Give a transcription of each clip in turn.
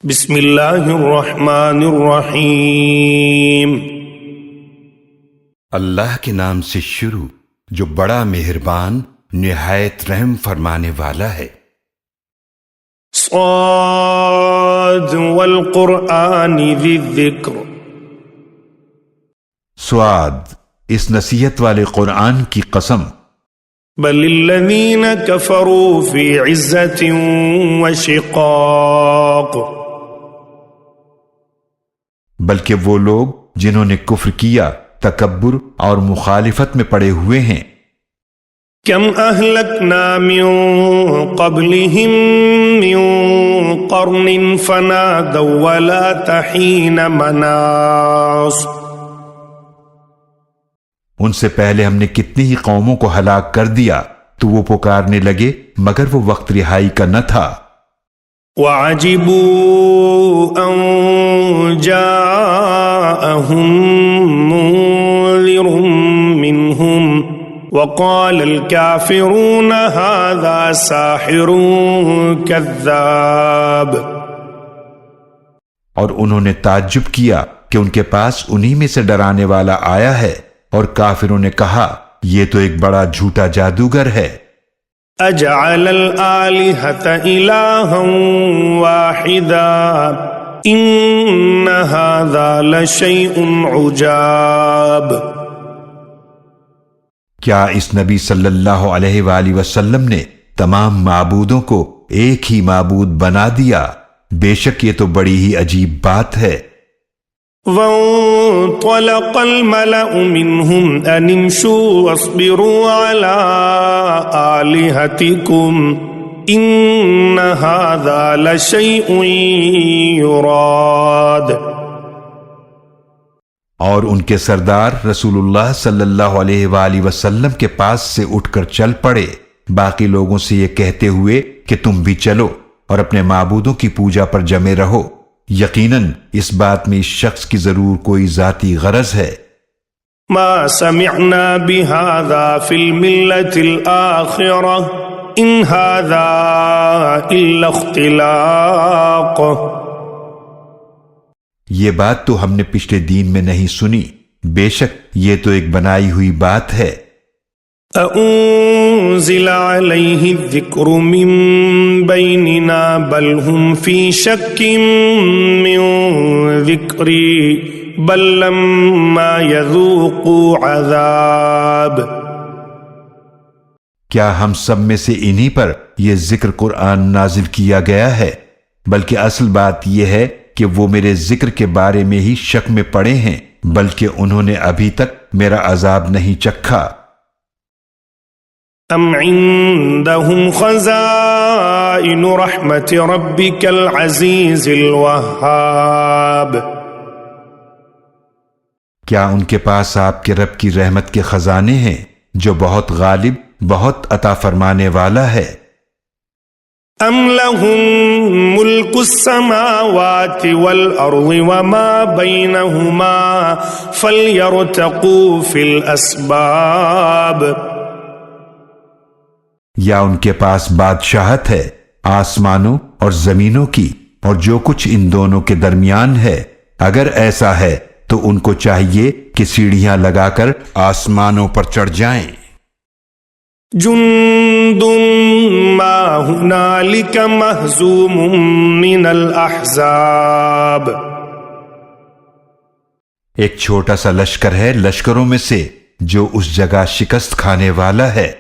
بسم اللہ الرحمن الرحیم۔ اللہ کے نام سے شروع جو بڑا مہربان نہایت رحم فرمانے والا ہے۔ صاد والقرآن ذی الذکر۔ سعاد، اس نصیحت والے قرآن کی قسم۔ بل الذین کفروا فی عزت وشقاق۔ بلکہ وہ لوگ جنہوں نے کفر کیا تکبر اور مخالفت میں پڑے ہوئے ہیں۔ کم اہلکنا من قبلہم من قرن فنادوا ولا تحین مناص۔ ان سے پہلے ہم نے کتنی ہی قوموں کو ہلاک کر دیا تو وہ پکارنے لگے مگر وہ وقت رہائی کا نہ تھا۔ وَعَجِبُوا أَن جَاءَهُم مُنذِرٌ مِّنْهُمْ وَقَالَ الْكَافِرُونَ هَذَا سَاحِرٌ كَذَّابٌ۔ اور انہوں نے تعجب کیا کہ ان کے پاس انہی میں سے ڈرانے والا آیا ہے، اور کافروں نے کہا یہ تو ایک بڑا جھوٹا جادوگر ہے۔ اجعل الآلہۃ الہا واحدا ان ھذا لشیء عجاب۔ کیا اس نبی صلی اللہ علیہ وآلہ وسلم نے تمام معبودوں کو ایک ہی معبود بنا دیا؟ بے شک یہ تو بڑی ہی عجیب بات ہے۔ وانطلق الملأ منهم أن امشوا واصبروا على آلهتكم إن هذا لشيء يراد۔ اور ان کے سردار رسول اللہ صلی اللہ علیہ وآلہ وسلم کے پاس سے اٹھ کر چل پڑے باقی لوگوں سے یہ کہتے ہوئے کہ تم بھی چلو اور اپنے معبودوں کی پوجا پر جمے رہو، یقیناً اس بات میں اس شخص کی ضرور کوئی ذاتی غرض ہے۔ ما سمعنا بهذا في الملة الآخرة ان هذا الا اختلاق۔ یہ بات تو ہم نے پچھلے دین میں نہیں سنی، بے شک یہ تو ایک بنائی ہوئی بات ہے۔ أأنزل عليه الذكر من بيننا بل هم في شك من ذكري بل لما يذوقوا عذاب۔ کیا ہم سب میں سے انہی پر یہ ذکر قرآن نازل کیا گیا ہے؟ بلکہ اصل بات یہ ہے کہ وہ میرے ذکر کے بارے میں ہی شک میں پڑے ہیں، بلکہ انہوں نے ابھی تک میرا عذاب نہیں چکھا۔ ام عندهم خزائن رحمت ربک العزیز الوہاب۔ کیا ان کے پاس آپ کے رب کی رحمت کے خزانے ہیں جو بہت غالب بہت عطا فرمانے والا ہے؟ ام لهم ملک السماوات والارض وما بینہما فلیرتقوا فی الاسباب۔ یا ان کے پاس بادشاہت ہے آسمانوں اور زمینوں کی اور جو کچھ ان دونوں کے درمیان ہے؟ اگر ایسا ہے تو ان کو چاہیے کہ سیڑھیاں لگا کر آسمانوں پر چڑھ جائیں۔ جند ما ہنالک مہزوم من الاحزاب۔ ایک چھوٹا سا لشکر ہے لشکروں میں سے جو اس جگہ شکست کھانے والا ہے۔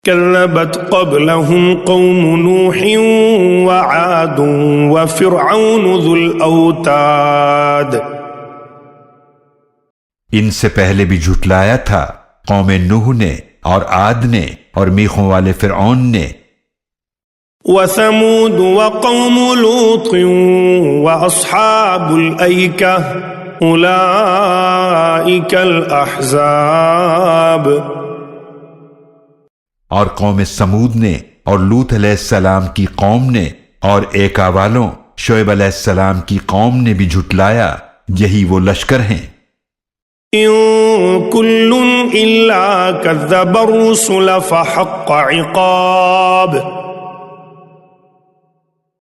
كذبت قبلهم قوم نوح وعاد وفرعون ذو الأوتاد۔ ان سے پہلے بھی جھٹلایا تھا قوم نوح نے اور عاد نے اور میخوں والے فرعون نے۔ وثمود وقوم لوط واصحاب الأيكة أولئك الأحزاب۔ اور قوم سمود نے اور لوط علیہ السلام کی قوم نے اور ایکا والوں شعیب علیہ السلام کی قوم نے بھی جھٹلایا، یہی وہ لشکر ہیں۔ ان کل الا کذب الرسل فحق عقاب۔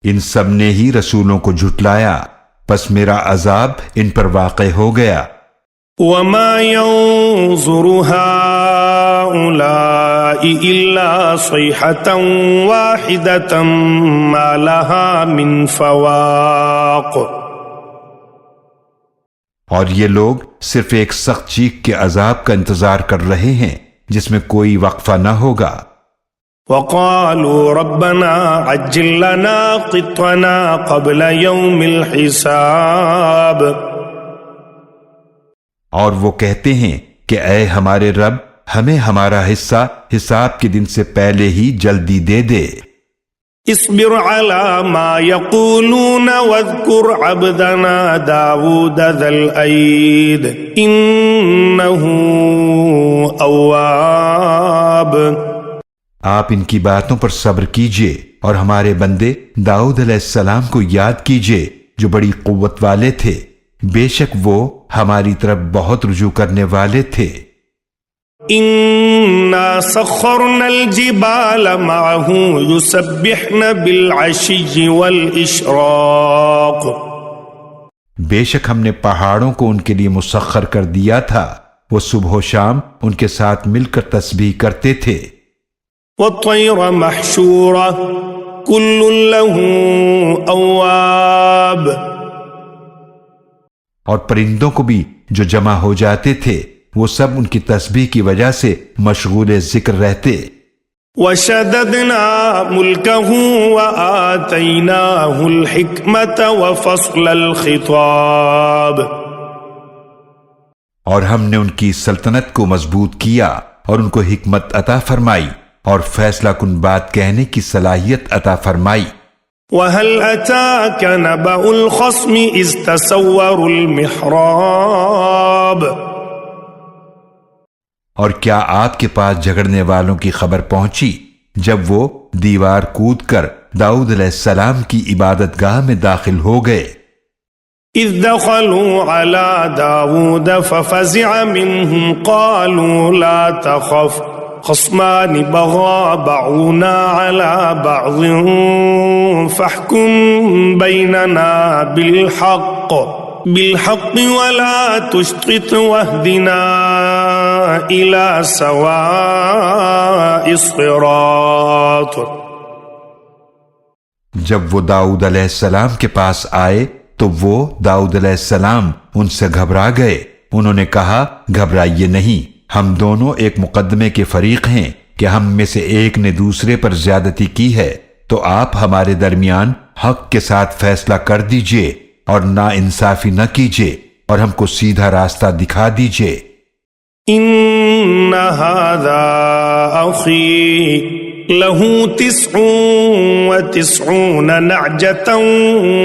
ان سب نے ہی رسولوں کو جھٹلایا، پس میرا عذاب ان پر واقع ہو گیا۔ وما ينظر هؤلاء إلا صيحة واحدة ما لها من فواق۔ اور یہ لوگ صرف ایک سخت چیخ کے عذاب کا انتظار کر رہے ہیں جس میں کوئی وقفہ نہ ہوگا۔ وقالوا ربنا عجل لنا قطنا قبل يوم الحساب۔ اور وہ کہتے ہیں کہ اے ہمارے رب، ہمیں ہمارا حصہ حساب کے دن سے پہلے ہی جلدی دے دے۔ اصبر على ما يقولون واذكر عبدنا داود ذا الأيد إنه أواب۔ آپ ان کی باتوں پر صبر کیجئے اور ہمارے بندے داؤد علیہ السلام کو یاد کیجئے جو بڑی قوت والے تھے، بے شک وہ ہماری طرف بہت رجوع کرنے والے تھے۔ إنا سخرنا الجبال معه يسبحن بالعشي والإشراق۔ بے شک ہم نے پہاڑوں کو ان کے لیے مسخر کر دیا تھا، وہ صبح و شام ان کے ساتھ مل کر تسبیح کرتے تھے۔ والطير محشورة كل له أواب۔ اور پرندوں کو بھی جو جمع ہو جاتے تھے وہ سب ان کی تسبیح کی وجہ سے مشغول ذکر رہتے۔ وشددنا ملكه وآتيناه الحكمة وفصل الخطاب۔ اور ہم نے ان کی سلطنت کو مضبوط کیا اور ان کو حکمت عطا فرمائی اور فیصلہ کن بات کہنے کی صلاحیت عطا فرمائی۔ وهل أتاك نبأ الخصم إذ تسوروا المحراب۔ اور کیا آپ کے پاس جھگڑنے والوں کی خبر پہنچی جب وہ دیوار کود کر داؤد علیہ السلام کی عبادت گاہ میں داخل ہو گئے؟ إذ دخلوا على داود ففزع منهم قالوا لا تخف خصمان بغى بعضنا على بعض فاحكم بيننا بالحق ولا تشطط واهدنا إلى سواء الصراط۔ جب وہ داؤد علیہ السلام کے پاس آئے تو وہ داؤد علیہ السلام ان سے گھبرا گئے۔ انہوں نے کہا گھبرائیے نہیں، ہم دونوں ایک مقدمے کے فریق ہیں کہ ہم میں سے ایک نے دوسرے پر زیادتی کی ہے، تو آپ ہمارے درمیان حق کے ساتھ فیصلہ کر دیجئے اور نا انصافی نہ کیجئے اور ہم کو سیدھا راستہ دکھا دیجئے۔ إن هذا أخي له 99 نعجة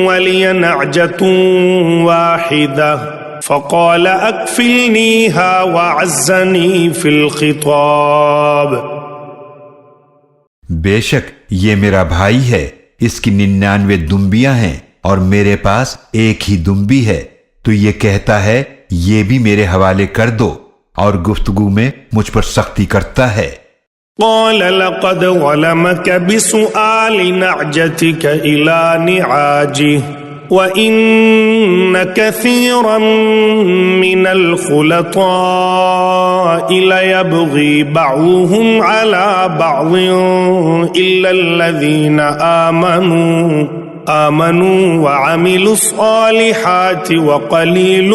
ولي نعجة واحدة فقال أكفلنيها وعزني في الخطاب۔ بے شک یہ میرا بھائی ہے، اس کی 99 دمبیاں ہیں اور میرے پاس ایک ہی دمبی ہے، تو یہ کہتا ہے یہ بھی میرے حوالے کر دو، اور گفتگو میں مجھ پر سختی کرتا ہے۔ قال لقد ظلمك بسؤال نعجتك إلى نعاجه وإن كثيرا من الخلطاء ليبغي بعضهم على بعض إلا الذين آمنوا وعملوا الصالحات وقليل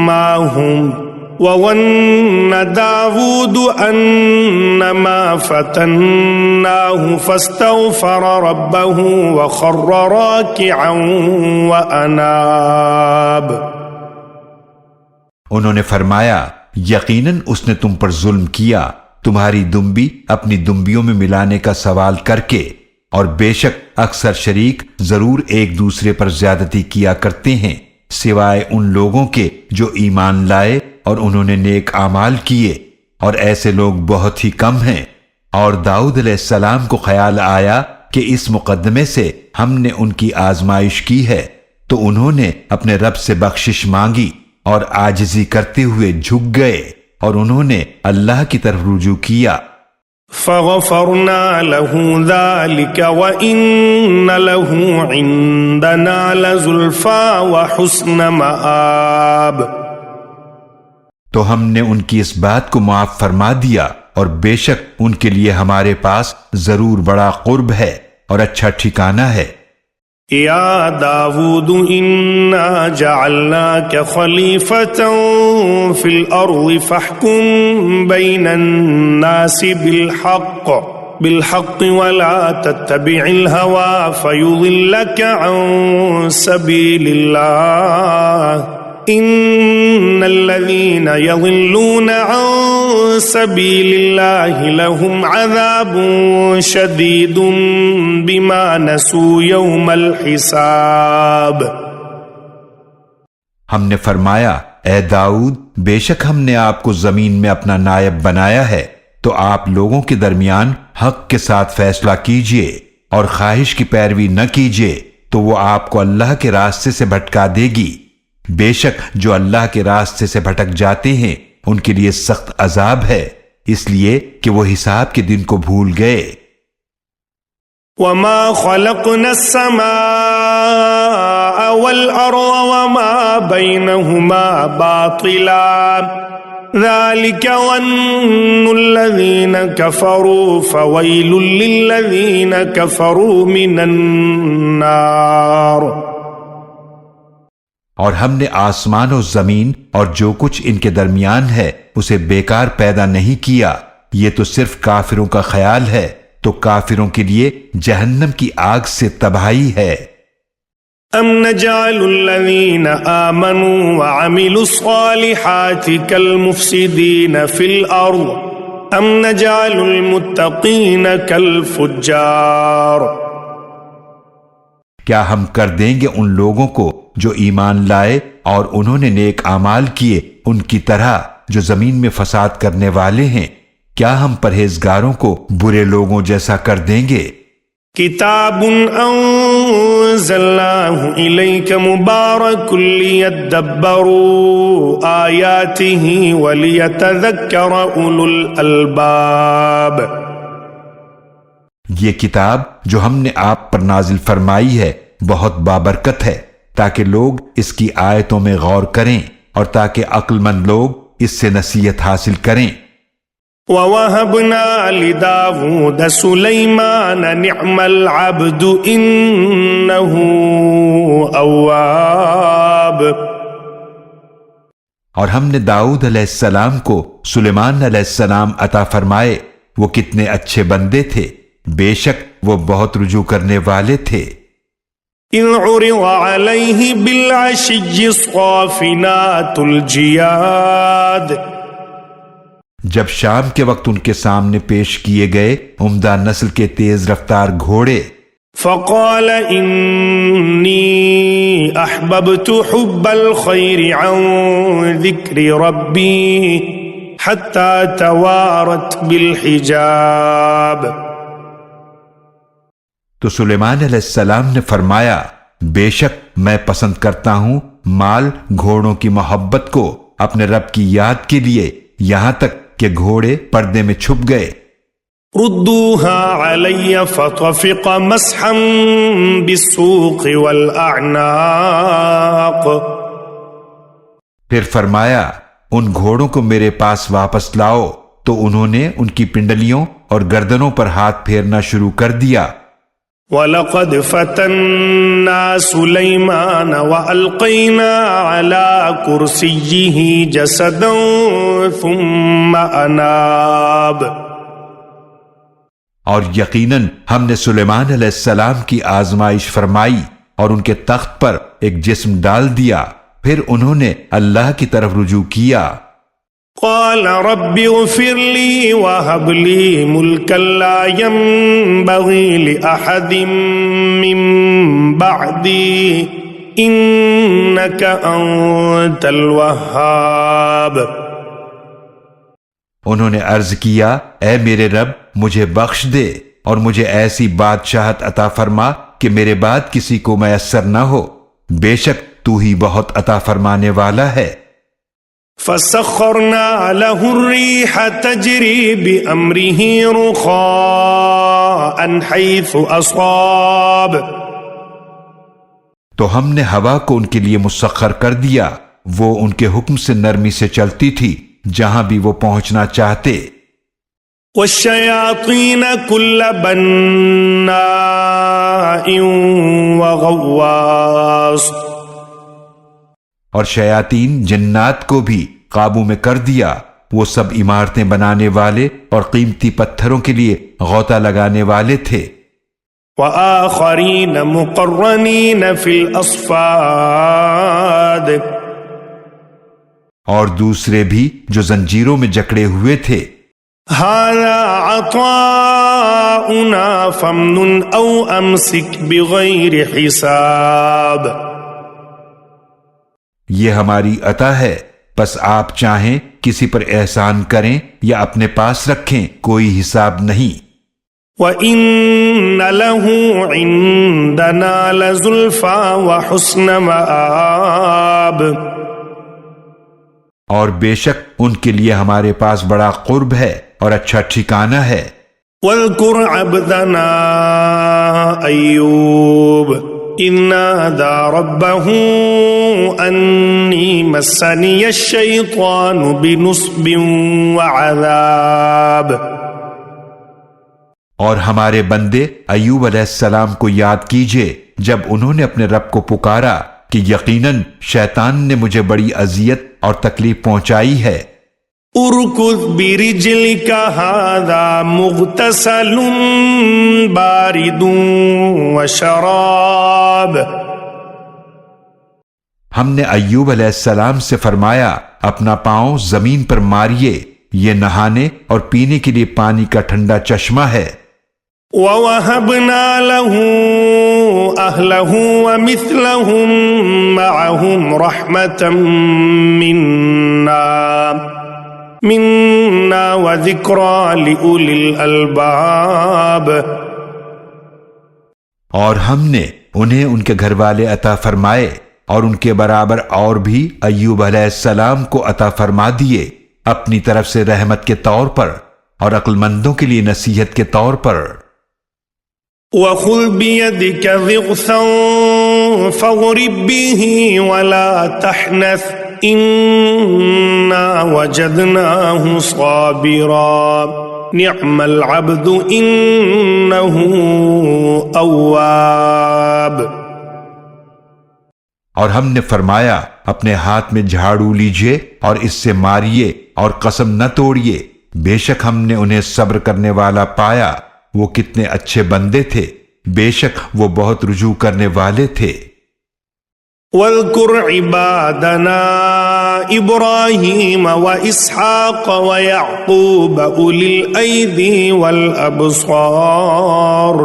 ما هم وظن داود أنما فتناه فاستغفر ربه وخر راكعا وأناب۔ انہوں نے فرمایا یقیناً اس نے تم پر ظلم کیا تمہاری دمبی اپنی دمبیوں میں ملانے کا سوال کر کے، اور بے شک اکثر شریک ضرور ایک دوسرے پر زیادتی کیا کرتے ہیں سوائے ان لوگوں کے جو ایمان لائے اور انہوں نے نیک اعمال کیے، اور ایسے لوگ بہت ہی کم ہیں۔ اور داؤد علیہ السلام کو خیال آیا کہ اس مقدمے سے ہم نے ان کی آزمائش کی ہے، تو انہوں نے اپنے رب سے بخشش مانگی اور عاجزی کرتے ہوئے جھک گئے اور انہوں نے اللہ کی طرف رجوع کیا۔ فغفرنا له ذلك وإن له عندنا لزلفى وحسن مآب۔ تو ہم نے ان کی اس بات کو معاف فرما دیا، اور بے شک ان کے لیے ہمارے پاس ضرور بڑا قرب ہے اور اچھا ٹھکانہ ہے۔ یا داود انا جعلناک خلیفۃ فی الارض فاحکم بین الناس بالحق ولا تتبع الهوى فیضلک عن سبیل اللہ ان الذین یضلون عن سبیل اللہ لهم عذاب شدید بما نسوا یوم الحساب۔ ہم نے فرمایا، اے داؤد، بے شک ہم نے آپ کو زمین میں اپنا نائب بنایا ہے، تو آپ لوگوں کے درمیان حق کے ساتھ فیصلہ کیجئے اور خواہش کی پیروی نہ کیجئے، تو وہ آپ کو اللہ کے راستے سے بھٹکا دے گی۔ بے شک جو اللہ کے راستے سے بھٹک جاتے ہیں ان کے لیے سخت عذاب ہے، اس لیے کہ وہ حساب کے دن کو بھول گئے۔ وما خلقنا السماء والأرض وما بينهما باطلا ذلك ظن الذين كفروا فويل للذين كفروا من النار۔ اور ہم نے آسمان و زمین اور جو کچھ ان کے درمیان ہے اسے بیکار پیدا نہیں کیا، یہ تو صرف کافروں کا خیال ہے، تو کافروں کے لیے جہنم کی آگ سے تباہی ہے۔ ام نجعل الذین آمنوا وعملوا الصالحات كالمفسدین فی الارض ام نجعل المتقین كالفجار۔ کیا ہم کر دیں گے ان لوگوں کو جو ایمان لائے اور انہوں نے نیک اعمال کیے ان کی طرح جو زمین میں فساد کرنے والے ہیں؟ کیا ہم پرہیزگاروں کو برے لوگوں جیسا کر دیں گے؟ کتاب انزلناہ الیک مبارک لیدبروا آیاتہ ولیتذکر اولو الالباب۔ یہ کتاب جو ہم نے آپ پر نازل فرمائی ہے بہت بابرکت ہے، تاکہ لوگ اس کی آیتوں میں غور کریں اور تاکہ عقل مند لوگ اس سے نصیحت حاصل کریں۔ وَوَهَبْنَا لِدَاوُودَ سُلَيْمَانَ نِعْمَ الْعَبْدُ إِنَّهُ أَوَّابٌ۔ اور ہم نے داؤد علیہ السلام کو سلیمان علیہ السلام عطا فرمائے، وہ کتنے اچھے بندے تھے، بے شک وہ بہت رجوع کرنے والے تھے۔ اِذْ عُرِضَ عَلَيْهِ بِالْعَشِيِّ الصَّافِنَاتُ الْجِيَادُ۔ جب شام کے وقت ان کے سامنے پیش کیے گئے عمدہ نسل کے تیز رفتار گھوڑے، فَقَالَ إِنِّي أَحْبَبْتُ حُبَّ الْخَيْرِ عَنْ ذِكْرِ رَبِّي حَتَّى تَوَارَتْ بِالْحِجَابِ۔ تو سلیمان علیہ السلام نے فرمایا، بے شک میں پسند کرتا ہوں مال گھوڑوں کی محبت کو اپنے رب کی یاد کے لیے، یہاں تک کہ گھوڑے پردے میں چھپ گئے۔ ردوها علی فطفق مسحا بالسوق والاعناق۔ پھر فرمایا، ان گھوڑوں کو میرے پاس واپس لاؤ، تو انہوں نے ان کی پنڈلیوں اور گردنوں پر ہاتھ پھیرنا شروع کر دیا۔ وَلَقَدْ فَتَنَّا سُلَيْمَانَ وَأَلْقَيْنَا عَلَى كُرْسِيِّهِ جَسَدًا ثُمَّ أَنَابَ۔ اور یقیناً ہم نے سلیمان علیہ السلام کی آزمائش فرمائی اور ان کے تخت پر ایک جسم ڈال دیا، پھر انہوں نے اللہ کی طرف رجوع کیا۔ قال رب اغفر لي وهب لي ملكا لا ينبغي لأحد من بعدي إنك أنت الوهاب۔ انہوں نے عرض کیا، اے میرے رب مجھے بخش دے اور مجھے ایسی بادشاہت عطا فرما کہ میرے بعد کسی کو میسر نہ ہو، بے شک تو ہی بہت عطا فرمانے والا ہے۔ فسخرنا له الريح تجري بأمره رخاء حيث أصاب، تو ہم نے ہوا کو ان کے لیے مسخر کر دیا، وہ ان کے حکم سے نرمی سے چلتی تھی جہاں بھی وہ پہنچنا چاہتے۔ والشياطين كل بناء وغواص، اور شیاطین جنات کو بھی قابو میں کر دیا، وہ سب عمارتیں بنانے والے اور قیمتی پتھروں کے لیے غوطہ لگانے والے تھے۔ وآخرين مقرنين في الأصفاد، اور دوسرے بھی جو زنجیروں میں جکڑے ہوئے تھے۔ هذا عطاؤنا فامنن أو أمسك بغير حساب، یہ ہماری عطا ہے، بس آپ چاہیں کسی پر احسان کریں یا اپنے پاس رکھیں، کوئی حساب نہیں۔ وَإِنَّ لَهُ عِندَنَا لَزُلْفَىٰ وَحُسْنَ مَآبٍ، اور بے شک ان کے لیے ہمارے پاس بڑا قرب ہے اور اچھا ٹھکانہ ہے۔ وَاذْكُرْ عَبْدَنَا أَيُّوبَ إِذْ نَادَىٰ رَبَّهُ أَنِّي مَسَّنِيَ الشَّيْطَانُ بِنُصْبٍ وَعَذَابٍ، اور ہمارے بندے ایوب علیہ السلام کو یاد کیجئے جب انہوں نے اپنے رب کو پکارا کہ یقیناً شیطان نے مجھے بڑی اذیت اور تکلیف پہنچائی ہے۔ ارکض برجلک ھذا مغتسل بارد وشراب، ہم نے ایوب علیہ السلام سے فرمایا اپنا پاؤں زمین پر ماریے، یہ نہانے اور پینے کے لیے پانی کا ٹھنڈا چشمہ ہے۔ وَوَهَبْنَا لَهُ أَهْلَهُ وَمِثْلَهُمْ مَعَهُمْ رَحْمَةً مِنَّا وَذِكْرَى لِأُولِي الْأَلْبَابِ، اور ہم نے انہیں ان کے گھر والے عطا فرمائے اور ان کے برابر اور بھی ایوب علیہ السلام کو عطا فرما دیے، اپنی طرف سے رحمت کے طور پر اور عقل مندوں کے لیے نصیحت کے طور پر۔ وَخُذْ بِيَدِكَ ضِغْثًا فَاضْرِب بِّهِ وَلَا تَحْنَثْ إِنَّا وَجَدْنَاهُ صَابِرًا نِعْمَ الْعَبْدُ إِنَّهُ أَوَّابٌ، اور ہم نے فرمایا اپنے ہاتھ میں جھاڑو لیجئے اور اس سے ماریے اور قسم نہ توڑیے، بے شک ہم نے انہیں صبر کرنے والا پایا، وہ کتنے اچھے بندے تھے، بے شک وہ بہت رجوع کرنے والے تھے۔ وَاذْكُرْ عِبَادَنَا إِبْرَاهِيمَ وَإِسْحَاقَ وَيَعْقُوبَ أُولِي الْأَيْدِي وَالْأَبْصَارِ،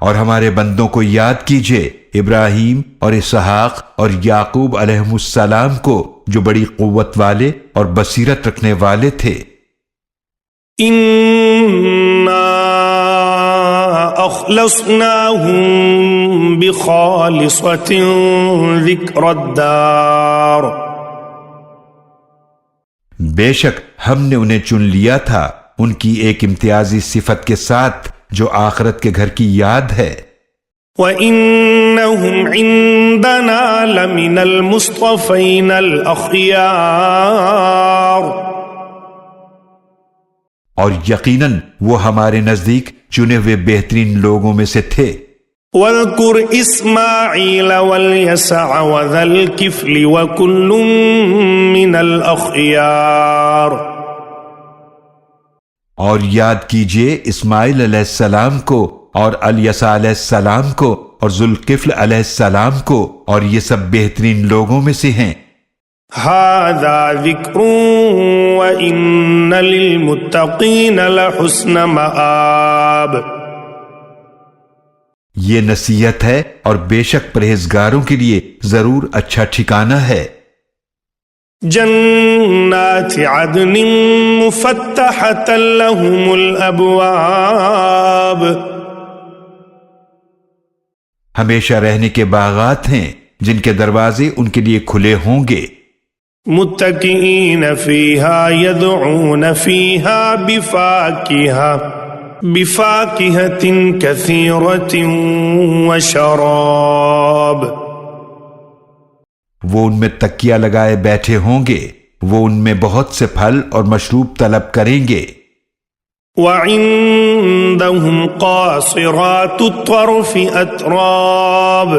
اور ہمارے بندوں کو یاد کیجئے، ابراہیم اور اسحاق اور یعقوب علیہم السلام کو جو بڑی قوت والے اور بصیرت رکھنے والے تھے۔ إِنَّا أَخْلَصْنَاهُمْ بِخَالِصَةٍ ذِكْرَى الدَّارِ، بے شک ہم نے انہیں چن لیا تھا ان کی ایک امتیازی صفت کے ساتھ جو آخرت کے گھر کی یاد ہے۔ وَإِنَّهُمْ عِندَنَا لَمِنَ الْمُصْطَفَيْنَ الْأَخْيَارِ، اور یقیناً وہ ہمارے نزدیک چنے ہوئے بہترین لوگوں میں سے تھے۔ وَاذْكُرْ إِسْمَاعِيلَ وَالْيَسَعَ وَذَا الْكِفْلِ وَكُلٌّ مِّنَ الْأَخْيَارِ، اور یاد کیجئے اسماعیل علیہ السلام کو اور الیسع علیہ السلام کو اور ذوالکفل علیہ السلام کو، اور یہ سب بہترین لوگوں میں سے ہیں۔ هَذَا ذِكْرٌ وَإِنَّ لِلْمُتَّقِينَ لَحُسْنَ مَآبٍ، یہ نصیحت ہے اور بے شک پرہیزگاروں کے لیے ضرور اچھا ٹھکانہ ہے۔ جنات عدن مفتحة لهم الابواب، ہمیشہ رہنے کے باغات ہیں جن کے دروازے ان کے لیے کھلے ہوں گے۔ متكئين فيها يدعون فيها بفاكهة كثيرة وشراب. وہ ان میں تکیہ لگائے بیٹھے ہوں گے، وہ ان میں بہت سے پھل اور مشروب طلب کریں گے. وعندهم قاصرات الطرف أتراب.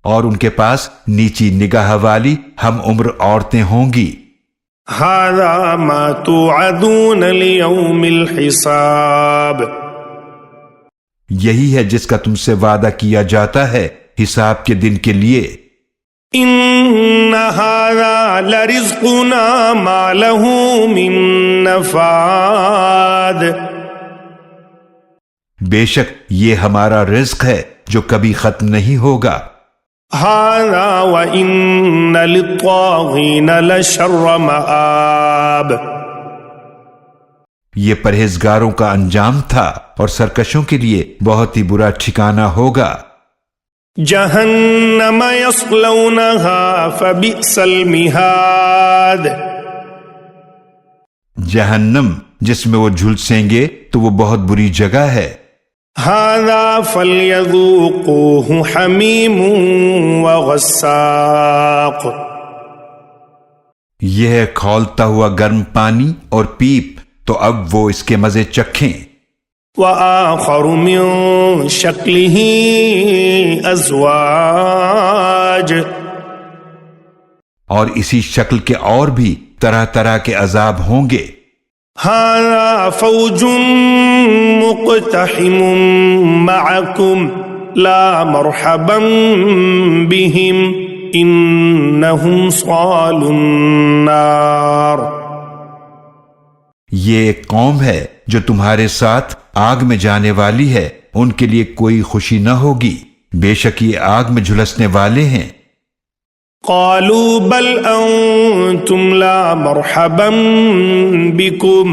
اور ان کے پاس نیچی نگاہ والی ہم عمر عورتیں ہوں گی. هذا ما توعدون ليوم الحساب. یہی ہے جس کا تم سے وعدہ کیا جاتا ہے حساب کے دن کے لیے. ان هذا لرزقنا ما له من نفاد. بے شک یہ ہمارا رزق ہے جو کبھی ختم نہیں ہوگا. هذا وان للطاغين لشر مآب. یہ پرہیزگاروں کا انجام تھا اور سرکشوں کے لیے بہت ہی برا ٹھکانہ ہوگا. جہنم یصلونها فبئس المہاد. جہنم جس میں وہ جھلسیں گے تو وہ بہت بری جگہ ہے. هذا فليذوقوه حمیم وغساق. یہ ہے کھولتا ہوا گرم پانی اور پیپ، تو اب وہ اس کے مزے چکھیں. وآخر من شکلہ ازواج. اور اسی شکل کے اور بھی طرح طرح کے عذاب ہوں گے. هذا فوج مقتحم معكم لا مرحبا بهم انهم صالوا النار. یہ ایک قوم ہے جو تمہارے ساتھ آگ میں جانے والی ہے، ان کے لیے کوئی خوشی نہ ہوگی، بے شک یہ آگ میں جھلسنے والے ہیں. قالوا بل انتم لا مرحبا بكم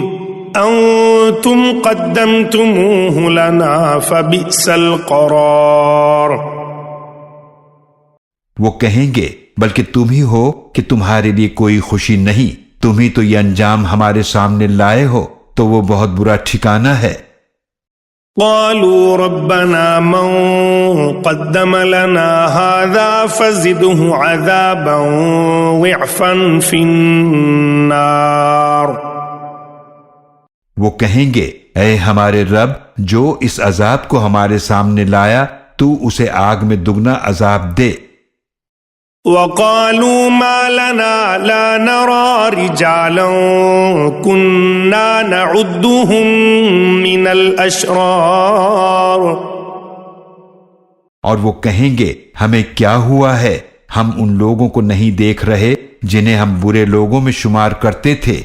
انتم قدمتموه لنا فبئس القرار. وہ کہیں گے بلکہ تم ہی ہو کہ تمہارے لیے کوئی خوشی نہیں، تم ہی تو یہ انجام ہمارے سامنے لائے ہو، تو وہ بہت برا ٹھکانہ ہے. قالوا ربنا من قدم لنا هذا فزده عذابا ضعفا في النار. وہ کہیں گے اے ہمارے رب، جو اس عذاب کو ہمارے سامنے لایا تو اسے آگ میں دگنا عذاب دے. وقالوا ما لنا لا نرى رجالا كنا نعدهم من الاشرار. اور وہ کہیں گے ہمیں کیا ہوا ہے، ہم ان لوگوں کو نہیں دیکھ رہے جنہیں ہم برے لوگوں میں شمار کرتے تھے.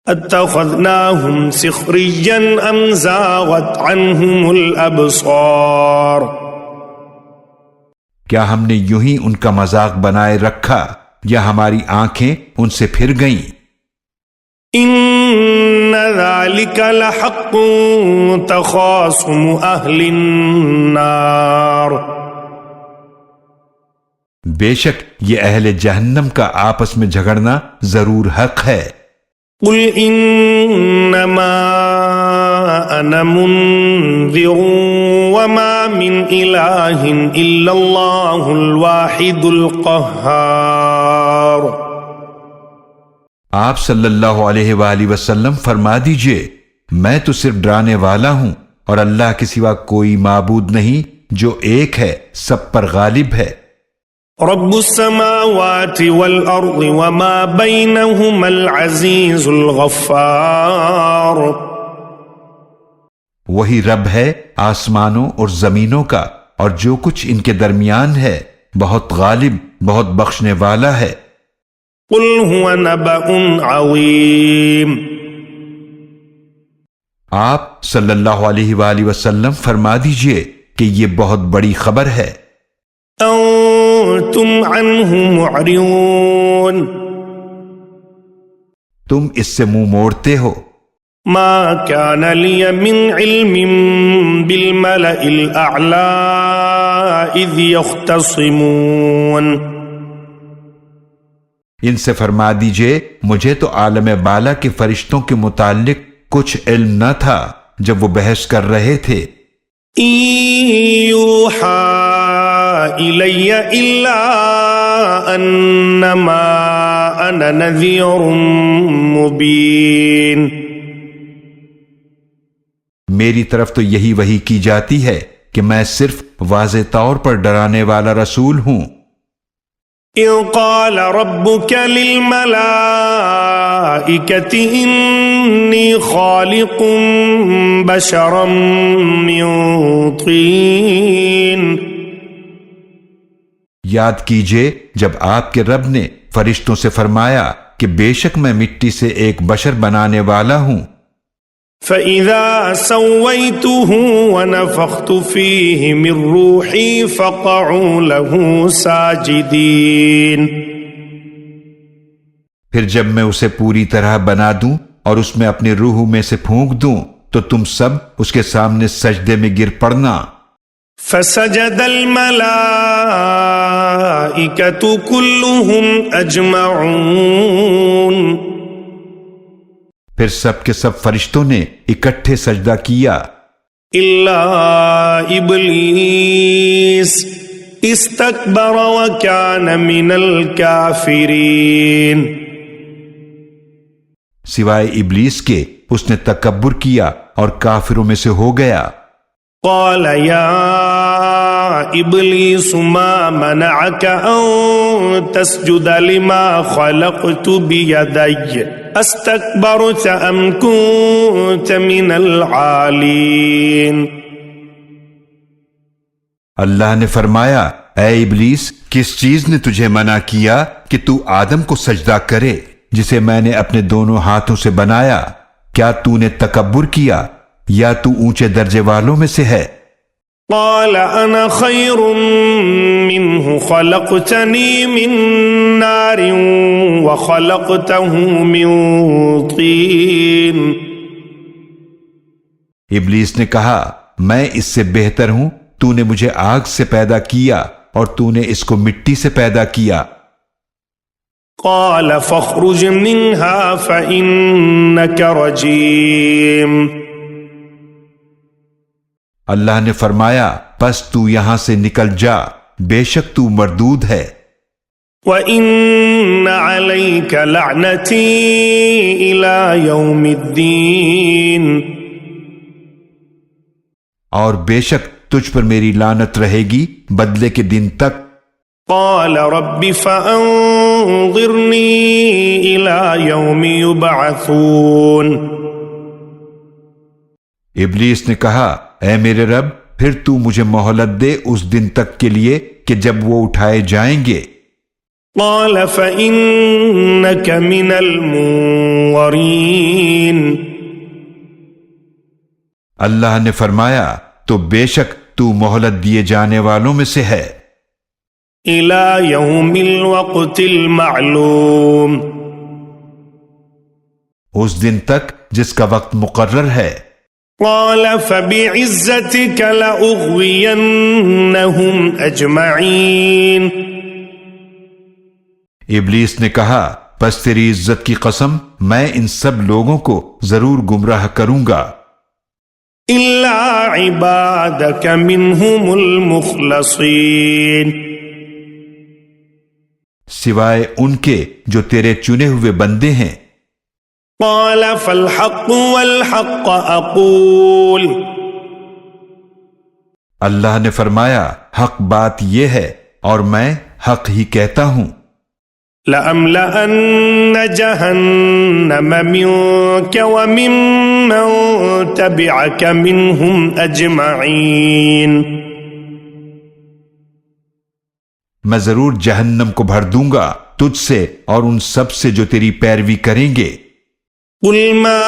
اتخذناهم سخريا ام زاغت عنهم الابصار. کیا ہم نے یوں ہی ان کا مذاق بنائے رکھا یا ہماری آنکھیں ان سے پھر گئیں؟ ان ذلك لحق تخاصم اہل النار. بے شک یہ اہل جہنم کا آپس میں جھگڑنا ضرور حق ہے. قل انما انا منذر وما من الہ الا اللہ الواحد القہار. آپ صلی اللہ علیہ وآلہ وسلم فرما دیجئے میں تو صرف ڈرانے والا ہوں اور اللہ کے سوا کوئی معبود نہیں جو ایک ہے، سب پر غالب ہے. رب السماوات والارض وما بینہما العزیز الغفار. وہی رب ہے آسمانوں اور زمینوں کا اور جو کچھ ان کے درمیان ہے، بہت غالب، بہت بخشنے والا ہے. قل هو نبأ عظیم. آپ صلی اللہ علیہ وآلہ وسلم فرما دیجئے کہ یہ بہت بڑی خبر ہے. انتم عنہ معرضون. تم اس سے منہ موڑتے ہو. ما كان لي من علم بالملأ الأعلى إذ يختصمون. ان سے فرما دیجئے مجھے تو عالم بالا کے فرشتوں کے متعلق کچھ علم نہ تھا جب وہ بحث کر رہے تھے۔ یوحا الی الا انما انا نذیر مبین، میری طرف تو یہی وحی کی جاتی ہے کہ میں صرف واضح طور پر ڈرانے والا رسول ہوں۔ اذ قال ربك للملائكة انی خالق بشرا من طین، یاد کیجئے جب آپ کے رب نے فرشتوں سے فرمایا کہ بے شک میں مٹی سے ایک بشر بنانے والا ہوں۔ فَإِذَا سَوَّيْتُهُ وَنَفَخْتُ فِيهِ مِن رُّوحِي فَقَعُوا لَهُ سَاجِدِينَ، پھر جب میں اسے پوری طرح بنا دوں اور اس میں اپنی روح میں سے پھونک دوں تو تم سب اس کے سامنے سجدے میں گر پڑنا۔ فَسَجَدَ الْمَلَائِكَةُ كُلُّهُمْ أَجْمَعُونَ، پھر سب کے سب فرشتوں نے اکٹھے سجدہ کیا الا ابلیس استکبر وکان من الکافرین، سوائے ابلیس کے اس نے تکبر کیا اور کافروں میں سے ہو گیا۔ قال یا ابلیس ما منعك ان تسجد لما خلقت بیدی استکبرت ام کنت من العالین، اللہ نے فرمایا اے ابلیس کس چیز نے تجھے منع کیا کہ تو آدم کو سجدہ کرے جسے میں نے اپنے دونوں ہاتھوں سے بنایا؟ کیا تو نے تکبر کیا یا تو اونچے درجے والوں میں سے ہے؟ قال انا خیر منہ خلقتنی من نار وخلقتہ من طین، ابلیس نے کہا میں اس سے بہتر ہوں، تو نے مجھے آگ سے پیدا کیا اور تو نے اس کو مٹی سے پیدا کیا۔ قال فاخرج منها فإنك رجیم، اللہ نے فرمایا پس تو یہاں سے نکل جا، بے شک تو مردود ہے۔ وَإِنَّ عَلَيْكَ لَعْنَتِي إِلَى يَوْمِ الدِّينِ، اور بے شک تجھ پر میری لعنت رہے گی بدلے کے دن تک۔ قال رب فأنظرني إلى يوم يبعثون، ابلیس نے کہا اے میرے رب پھر تو مجھے مہلت دے اس دن تک کے لیے کہ جب وہ اٹھائے جائیں گے۔ قال فإنك من المنظرين، اللہ نے فرمایا تو بے شک تو مہلت دیے جانے والوں میں سے ہے۔ إلى يوم الوقت المعلوم، اس دن تک جس کا وقت مقرر ہے۔ قال فبعزتك لأغوينهم أجمعين، ابلیس نے کہا پس تیری عزت کی قسم میں ان سب لوگوں کو ضرور گمراہ کروں گا إلا عبادك منهم المخلصين، سوائے ان کے جو تیرے چنے ہوئے بندے ہیں۔ قال فالحق والحق أقول، اللہ نے فرمایا حق بات یہ ہے اور میں حق ہی کہتا ہوں۔ لأملأن جهنم منك وممن تبعك منهم أجمعين، میں ضرور جہنم کو بھر دوں گا تجھ سے اور ان سب سے جو تیری پیروی کریں گے۔ قل ما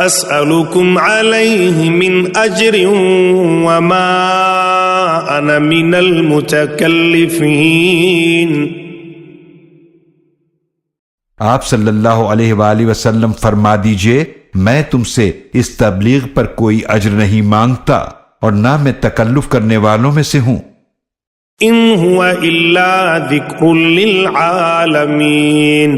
أسألكم عليه من أجر وما أنا من المتكلفين، آپ صلی اللہ علیہ وآلہ وسلم فرما دیجئے میں تم سے اس تبلیغ پر کوئی اجر نہیں مانگتا اور نہ میں تکلف کرنے والوں میں سے ہوں۔ إن هو إلا ذكر للعالمين.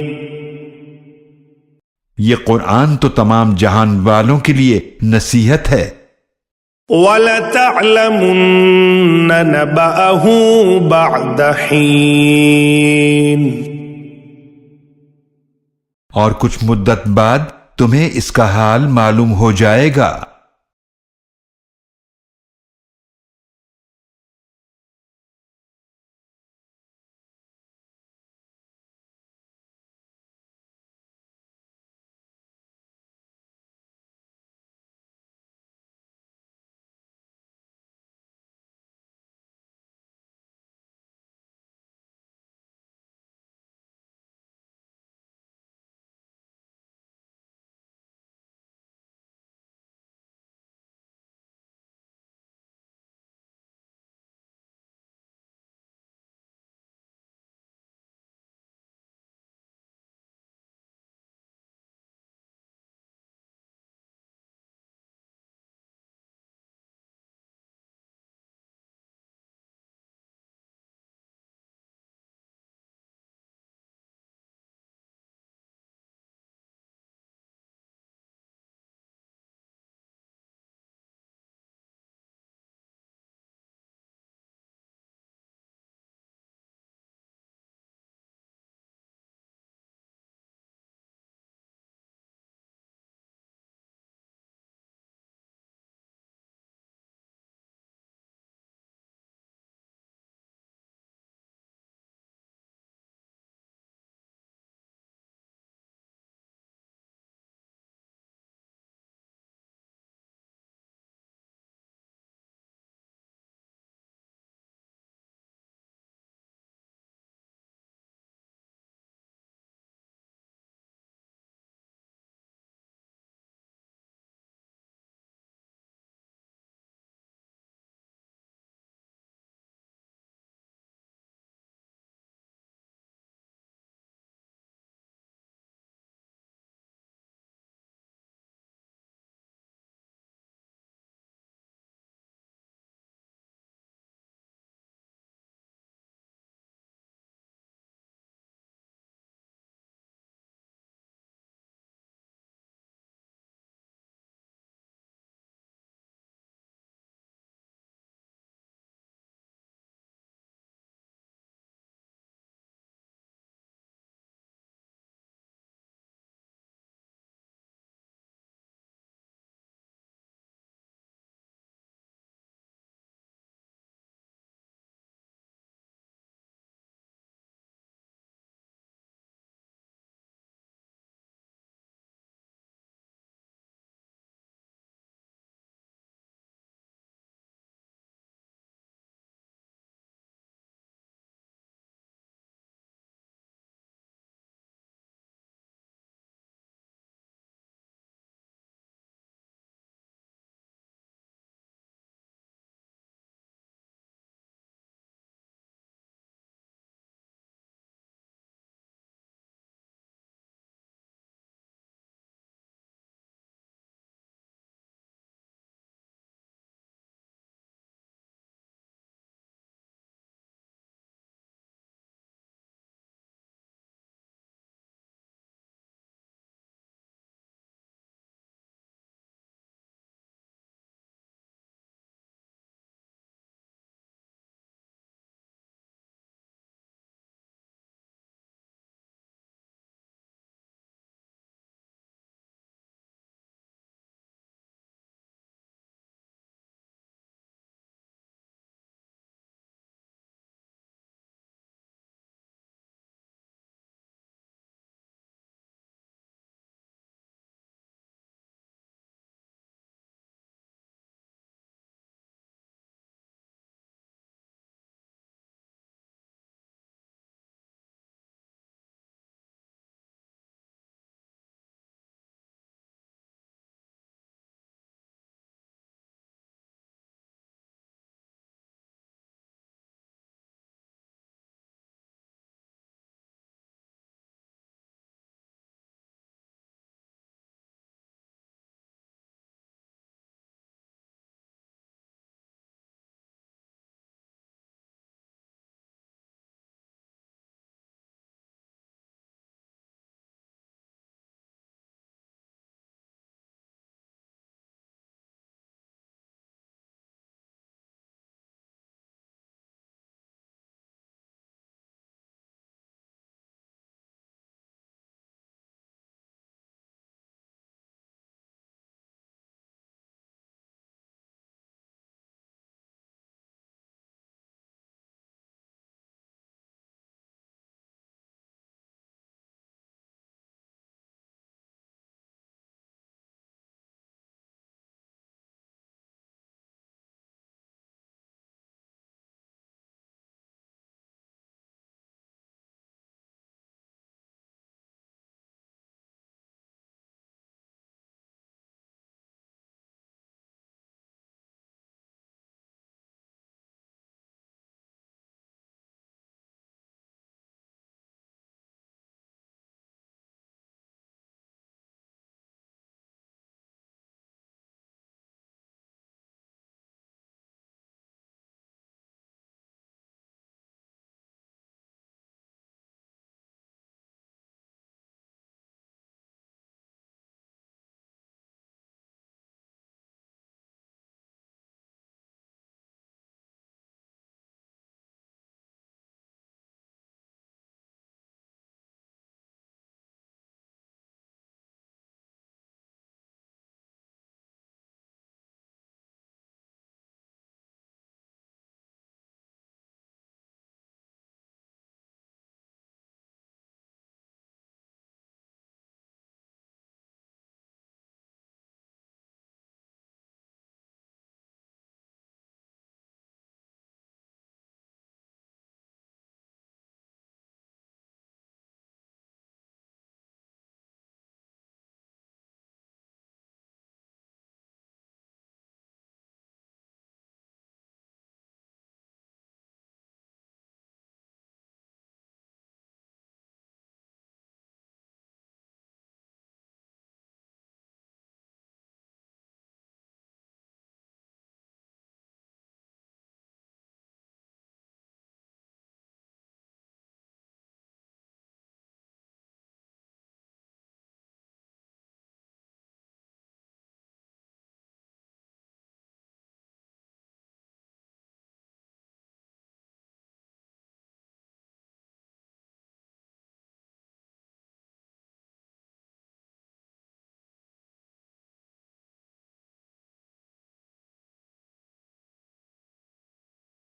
یہ قرآن تو تمام جہان والوں کے لیے نصیحت ہے. وَلَتَعْلَمُنَّ نَبَأَهُ بَعْدَ حِينٍ. اور کچھ مدت بعد تمہیں اس کا حال معلوم ہو جائے گا.